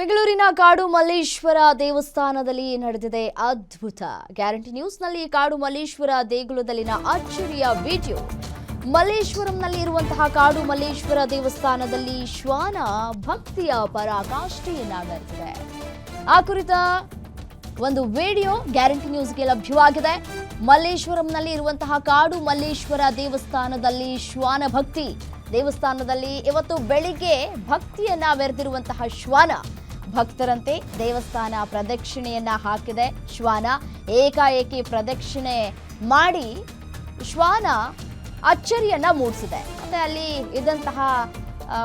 ಬೆಂಗಳೂರಿನ ಕಾಡು ಮಲ್ಲೇಶ್ವರ ದೇವಸ್ಥಾನದಲ್ಲಿ ನಡೆದಿದೆ ಅದ್ಭುತ. ಗ್ಯಾರಂಟಿ ನ್ಯೂಸ್ನಲ್ಲಿ ಕಾಡು ಮಲ್ಲೇಶ್ವರ ದೇಗುಲದಲ್ಲಿನ ಅಚ್ಚರಿಯ ವಿಡಿಯೋ. ಮಲ್ಲೇಶ್ವರಂನಲ್ಲಿ ಇರುವಂತಹ ಕಾಡು ಮಲ್ಲೇಶ್ವರ ದೇವಸ್ಥಾನದಲ್ಲಿ ಶ್ವಾನ ಭಕ್ತಿಯ ಪರಾಕಾಷ್ಠೆಯನ್ನ ಮೆರೆದಿದೆ. ಆ ಕುರಿತ ಒಂದು ವಿಡಿಯೋ ಗ್ಯಾರಂಟಿ ನ್ಯೂಸ್ಗೆ ಲಭ್ಯವಾಗಿದೆ. ಮಲ್ಲೇಶ್ವರಂನಲ್ಲಿ ಇರುವಂತಹ ಕಾಡು ಮಲ್ಲೇಶ್ವರ ದೇವಸ್ಥಾನದಲ್ಲಿ ಶ್ವಾನ ಭಕ್ತಿ. ದೇವಸ್ಥಾನದಲ್ಲಿ ಇವತ್ತು ಬೆಳಿಗ್ಗೆ ಭಕ್ತಿಯನ್ನ ಮೆರೆದಿರುವಂತಹ ಶ್ವಾನ ಭಕ್ತರಂತೆ ದೇವಸ್ಥಾನ ಪ್ರದಕ್ಷಿಣೆಯನ್ನ ಹಾಕಿದೆ. ಶ್ವಾನ ಏಕಾಏಕಿ ಪ್ರದಕ್ಷಿಣೆ ಮಾಡಿ ಶ್ವಾನ ಅಚ್ಚರಿಯನ್ನ ಮೂಡಿಸಿದೆ. ಮತ್ತೆ ಅಲ್ಲಿ ಇದ್ದಂತಹ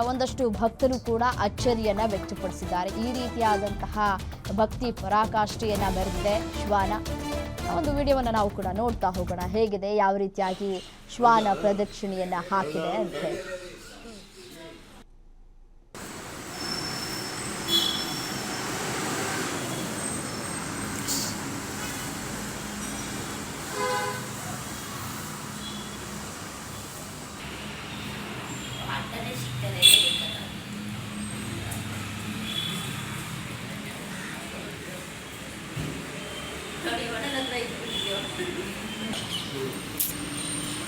ಒಂದಷ್ಟು ಭಕ್ತರು ಕೂಡ ಅಚ್ಚರಿಯನ್ನ ವ್ಯಕ್ತಪಡಿಸಿದ್ದಾರೆ. ಈ ರೀತಿಯಾದಂತಹ ಭಕ್ತಿ ಪರಾಕಾಷ್ಠೆಯನ್ನ ಮೆರೆದಿದೆ ಶ್ವಾನ. ಒಂದು ವಿಡಿಯೋವನ್ನು ನಾವು ಕೂಡ ನೋಡ್ತಾ ಹೋಗೋಣ, ಹೇಗಿದೆ, ಯಾವ ರೀತಿಯಾಗಿ ಶ್ವಾನ ಪ್ರದಕ್ಷಿಣೆಯನ್ನ ಹಾಕಿದೆ ಅಂತ ಹೇಳಿ.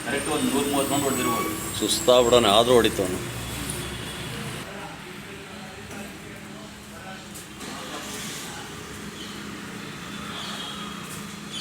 ಕರೆಕ್ಟ್ ಒಂದು 130 ಹೊಡೆದಿರ್ಬೋದು. ಸುಸ್ತಾಗ್ಬಿಡೋಣ ಆದರೂ ಹೊಡಿತವನು.